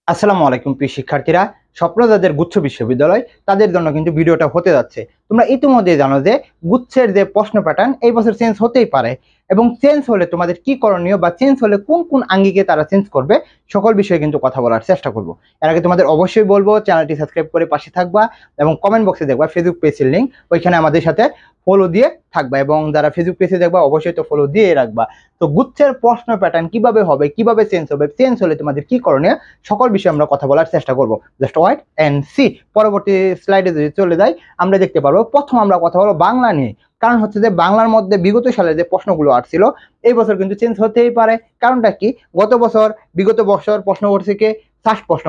আসসালামু আলাইকুম প্রিয় শিক্ষার্থীরা। স্বপ্ন যাদের গুচ্ছ বিশ্ববিদ্যালয় তাদের জন্য কিন্তু ভিডিওটা হতে যাচ্ছে। তোমরা ইতিমধ্যে জানো যে গুচ্ছের যে প্রশ্ন প্যাটার্ন এই বছর চেঞ্জ হতেই পারে, এবং চেঞ্জ হলে তোমাদের কি করণীয় বা চেঞ্জ হলে কোন কোন আঙ্গিকে তারা চেঞ্জ করবে সকল বিষয়ে কিন্তু কথা বলার চেষ্টা করব। এর আগে তোমাদের অবশ্যই বলবো চ্যানেলটি সাবস্ক্রাইব করে পাশে থাকবা এবং কমেন্ট বক্সে দেখবা ফেসবুক পেজের লিঙ্ক, ওইখানে আমাদের সাথে ফলো দিয়ে থাকবা, এবং যারা ফেসবুক পেজে দেখবা অবশ্যই তো ফলো দিয়ে রাখবা। তো গুচ্ছের প্রশ্ন প্যাটার্ন কিভাবে হবে, কিভাবে চেঞ্জ হবে, চেঞ্জ হলে তোমাদের কি করণীয় সকল বিষয়ে আমরা কথা বলার চেষ্টা করব। Just wait and see. পরবর্তী স্লাইডে যদি চলে যাই আমরা দেখতে পারবো প্রথম আমরা কথা বলবো বাংলা নিয়ে। কারণ হচ্ছে যে বাংলার মধ্যে বিগত সালে যে প্রশ্নগুলো আসছিল এই বছর কিন্তু চেঞ্জ হতেই পারে। কারণটা কি, গত বছর বিগত বছর প্রশ্ন করছে কে, ফার্স্ট প্রশ্ন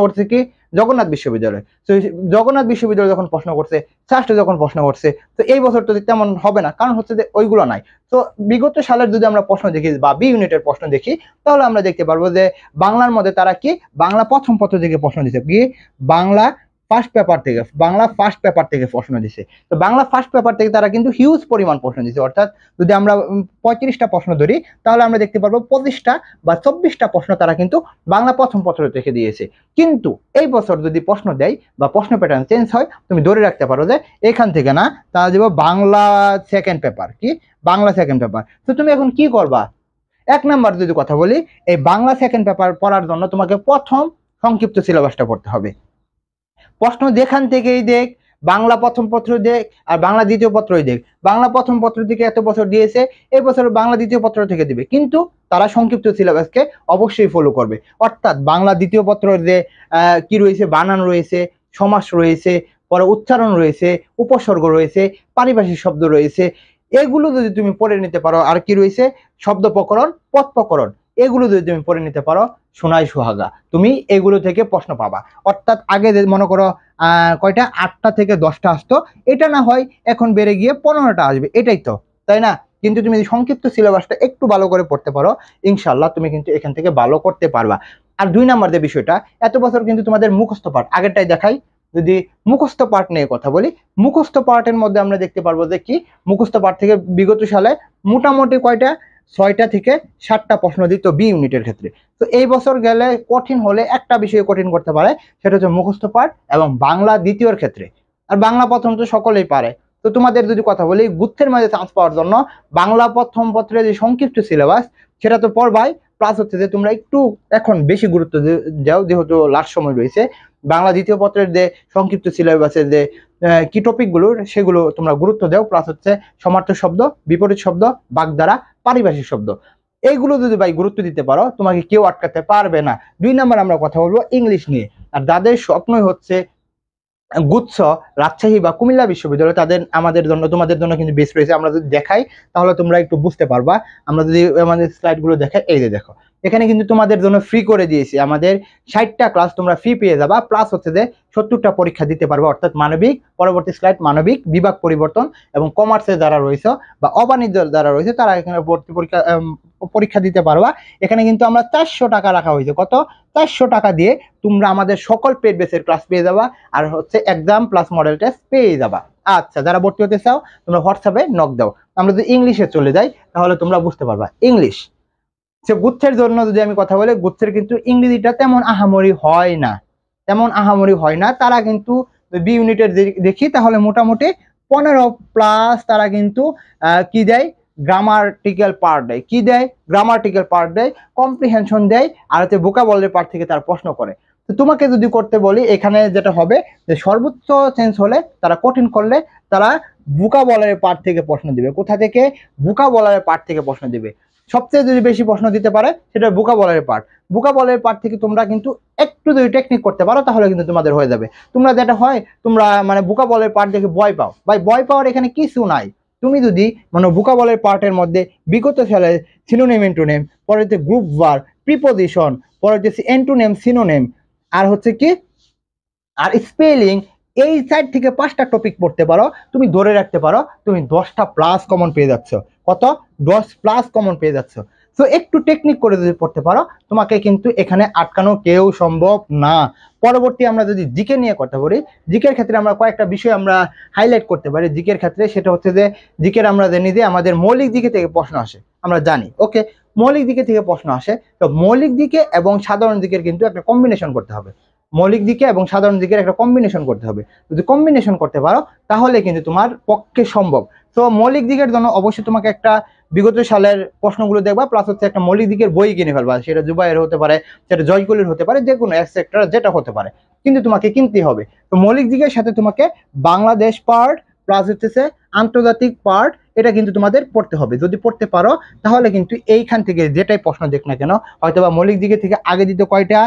করছে কি জগন্নাথ বিশ্ববিদ্যালয়। তো জগন্নাথ বিশ্ববিদ্যালয় যখন প্রশ্ন করছে, ফার্স্ট যখন প্রশ্ন করছে, তো এই বছর তো তেমন হবে না, কারণ হচ্ছে যে ওইগুলো নাই। তো বিগত সালের যদি আমরা প্রশ্ন দেখি বা বি ইউনিটের প্রশ্ন দেখি তাহলে আমরা দেখতে পারবো যে বাংলার মধ্যে তারা কি বাংলা প্রথম পত্র থেকে প্রশ্ন দিচ্ছে, কি বাংলা ফার্স্ট পেপার থেকে প্রশ্ন দিছে। তো বাংলা ফার্স্ট পেপার থেকে তারা কিন্তু হিউজ পরিমাণ প্রশ্ন দিছে, অর্থাৎ যদি আমরা 35টা প্রশ্ন ধরি তাহলে আমরা দেখতে পারবো 25টা বা 24টা প্রশ্ন তারা কিন্তু বাংলা প্রথম পত্র থেকে দিয়েছে। কিন্তু এই বছর যদি প্রশ্ন দেয় বা প্রশ্ন প্যাটার্ন চেঞ্জ হয়, তুমি ধরে রাখতে পারো যে এখান থেকে না, তারা দেবো বাংলা সেকেন্ড পেপার। কি বাংলা সেকেন্ড পেপার। তো তুমি এখন কি করবা? এক নাম্বার যদি কথা বলি, এই বাংলা সেকেন্ড পেপার পড়ার জন্য তোমাকে প্রথম সংক্ষিপ্ত সিলেবাসটা পড়তে হবে। প্রশ্ন যেখান থেকেই দেখ, বাংলা প্রথম পত্র দেখ আর বাংলা দ্বিতীয় পত্রই দেখ, বাংলা প্রথম পত্র থেকে এত বছর দিয়েছে, এই বছর বাংলা দ্বিতীয় পত্র থেকে দিবে, কিন্তু তারা সংক্ষিপ্ত সিলেবাসকে অবশ্যই ফলো করবে। অর্থাৎ বাংলা দ্বিতীয় পত্রের যে কি রয়েছে, বানান রয়েছে, সমাস রয়েছে, পরে উচ্চারণ রয়েছে, উপসর্গ রয়েছে, পারিভাষিক শব্দ রয়েছে, এগুলো যদি তুমি পড়ে নিতে পারো, আর কি রয়েছে শব্দ প্রকরণ, পদ প্রকরণ, এগুলো যদি তুমি পড়ে নিতে পারো, সোনাই সুহাগা, তুমি এগুলো থেকে প্রশ্ন পাবা। অর্থাৎ আগে মনে করো কয়টা 8টা থেকে 10টা আসতো, এটা না হয় এখন বেড়ে গিয়ে 15টা আসবে, এটাই তো, তাই না? কিন্তু তুমি যদি সংক্ষিপ্ত সিলেবাসটা একটু ভালো করে পড়তে পারো, ইনশাল্লাহ তুমি কিন্তু এখান থেকে ভালো করতে পারবা। আর 2 নাম্বার যে বিষয়টা, এত বছর কিন্তু তোমাদের মুখস্থ পাঠ, আগেরটাই দেখাই, যদি মুখস্থ পাঠ নিয়ে কথা বলি, মুখস্থ পাঠের মধ্যে আমরা দেখতে পারবো যে কি মুখস্থ পাঠ থেকে বিগত সালে মোটামুটি কয়টা 6টা থেকে 7টা প্রশ্ন দিত বি ইউনিটের ক্ষেত্রে। তো এই বছর গেলে কঠিন হলে একটা বিষয় কঠিন করতে পারে, সেটা হচ্ছে মুখস্থ পাঠ এবং বাংলা দ্বিতীয়র ক্ষেত্রে। আর বাংলা প্রথম তো সকলেই পারে। তো তোমাদের যদি কথা বলি গুচ্ছের মাঝে চান্স পাওয়ার জন্য বাংলা প্রথম পত্রের যে সংক্ষিপ্ত সিলেবাস সেটা তো পড়বাই, প্লাস হচ্ছে যে তোমরা একটু এখন বেশি গুরুত্ব দাও, যেহেতু লাস্ট সময় রয়েছে। বাংলা দ্বিতীয় পত্রের যে সংক্ষিপ্ত সিলেবাসের যে কি টপিকগুলো সেগুলো তোমরা গুরুত্ব দাও, প্লাস হচ্ছে সমার্থক শব্দ, বিপরীত শব্দ, বাগধারা, পারিভাষিক শব্দ, এইগুলো যদি ভাই গুরুত্ব দিতে পারো তোমাকে কেউ আটকাতে পারবে না। 2 নাম্বার আমরা কথা বলবো ইংলিশ নিয়ে। আর যাদের স্বপ্নই হচ্ছে গুচ্ছ রাজশাহী বা কুমিল্লা বিশ্ববিদ্যালয়, তাদের আমাদের জন্য তোমাদের জন্য কিন্তু বেস্ট রয়েছে। আমরা যদি দেখাই তাহলে তোমরা একটু বুঝতে পারবা। আমরা যদি আমাদের স্লাইডগুলো দেখাই, এই যে দেখো এখানে কিন্তু তোমাদের জন্য ফ্রি করে দিয়েছি, আমাদের 60টা ক্লাস তোমরা ফ্রি পেয়ে যাবা, প্লাস হচ্ছে যে 70টা পরীক্ষা দিতে পারবে। অর্থাৎ মানবিক, পরবর্তী স্লাইড, মানবিক বিভাগ পরিবর্তন এবং কমার্সের যারা রয়েছে বা অবাণিজ্য যারা রয়েছে তারা এখানে ভর্তি পরীক্ষা দিতে পারবা। এখানে কিন্তু আমরা 400 টাকা রাখা হয়েছে। কত? 400 টাকা দিয়ে তোমরা আমাদের সকল পেড বেসের ক্লাস পেয়ে যাবা, আর হচ্ছে এক্সাম প্লাস মডেল টেস্ট পেয়ে যাবা। আচ্ছা, যারা ভর্তি হতে চাও তোমরা হোয়াটসঅ্যাপে নক দাও। আমরা যদি ইংলিশে চলে যাই তাহলে তোমরা বুঝতে পারবা। ইংলিশ সে গুচ্ছের জন্য যদি আমি কথা বলি, গুচ্ছের কিন্তু ইংরেজিটা তেমন আহামরি হয় না, তারা কিন্তু বি ইউনিটের দেখি তাহলে মোটামুটি 15+ তারা কিন্তু কি দেয়, গ্রামাটিক্যাল পার্ট দেয়। কি দেয়? গ্রামাটিক্যাল পার্ট দেয়, কম্প্রিহেনশন দেয়, আর হচ্ছে ভোকাবুলারি পার্ট থেকে তার প্রশ্ন করে। তো তোমাকে যদি করতে বলি, এখানে যেটা হবে যে সর্বোচ্চ চেঞ্জ হলে, তারা কঠিন করলে তারা ভোকাবুলারি পার্ট থেকে প্রশ্ন দিবে। কোথা থেকে? ভোকাবুলারি পার্ট থেকে প্রশ্ন দিবে। সবচেয়ে যদি বেশি প্রশ্ন দিতে পারে সেটা ভোকাবুলারি পার্ট থেকে তোমরা কিন্তু একটু যদি টেকনিক করতে পারো তাহলে কিন্তু তোমাদের হয়ে যাবে। তোমরা যেটা হয়, তোমরা মানে ভোকাবুলারি পার্ট দেখে ভয় পাও, ভাই ভয় পাওয়ার এখানে কিছু নাই। তুমি যদি মানে ভোকাবুলারি পার্টের মধ্যে বিগত সালে সিনোনিম এন্টোনিম, পরে হচ্ছে গ্রুপ ভার্ব, প্রিপজিশন, পরে হচ্ছে এন্টোনিম সিনোনিম, আর হচ্ছে কি আর স্পেলিং, এই সাইড থেকে 5টা টপিক পড়তে পারো, তুমি ধরে রাখতে পারো তুমি 10টা প্লাস কমন পেয়ে যাচ্ছ। কত? 10+ কমন পেয়ে যাচ্ছ। তো একটু টেকনিক করে যদি পড়তে পারো তোমাকে কিন্তু এখানে আটকানো কেউ সম্ভব না। পরবর্তী আমরা যদি জিকে নিয়ে কথা বলি, জিকের ক্ষেত্রে আমরা কয়েকটা বিষয় আমরা হাইলাইট করতে পারি। জিকের ক্ষেত্রে সেটা হচ্ছে যে জিকের আমরা জানি যে আমাদের মৌলিক জিকে থেকে প্রশ্ন আসে, আমরা জানি। ওকে, মৌলিক দিকে থেকে প্রশ্ন আসে, তো মৌলিক দিকে এবং সাধারণ দিকের কিন্তু একটা কম্বিনেশন করতে হবে। মৌলিক দিকে এবং সাধারণ দিকের একটা কম্বিনেশন করতে হবে। যদি কম্বিনেশন করতে পারো তাহলে কিন্তু তোমার পক্ষে সম্ভব। তো মৌলিক দিকের জন্য অবশ্যই তোমাকে একটা বিগত সালের প্রশ্নগুলো দেখবা, প্লাস হচ্ছে একটা মৌলিক দিকের বই কিনে ফেলবা। সেটা জুবাইয়ের হতে পারে, সেটা জয়কুলির হতে পারে, যে কোনো এক্সেট্রা যেটা হতে পারে, কিন্তু তোমাকে কিনতে হবে। তো মৌলিক দিকের সাথে তোমাকে বাংলাদেশ পার্ট প্লাস হচ্ছে আন্তর্জাতিক পার্ট, এটা কিন্তু তোমাদের পড়তে হবে। যদি পড়তে পারো তাহলে কিন্তু এইখান থেকে যেটাই প্রশ্ন দেখ না কেন, হয়তো বা মৌলিক দিকে থেকে আগে দিত কয়টা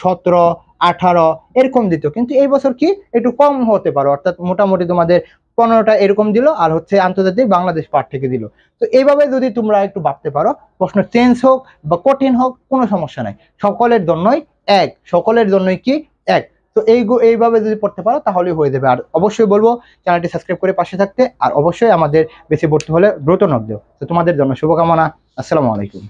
17, 18 এরকম দিত, কিন্তু এই বছর কি একটু কম হতে পারো, অর্থাৎ মোটামুটি তোমাদের 15টা এরকম দিল, আর হচ্ছে আন্তর্জাতিক বাংলাদেশ পার্ট থেকে দিল। তো এইভাবে যদি তোমরা একটু ভাবতে পারো, প্রশ্ন চেঞ্জ হোক বা কঠিন হোক কোনো সমস্যা নাই, সকলের জন্যই এক, সকলের জন্যই কি এক। তো এইভাবে যদি পড়তে পারো তাহলেই হয়ে যাবে। আর অবশ্যই বলবো চ্যানেলটি সাবস্ক্রাইব করে পাশে থাকতে, আর অবশ্যই আমাদের বেশি ভর্তি হলে দ্রুত নক দিও। তো তোমাদের জন্য শুভকামনা। আসসালামু আলাইকুম।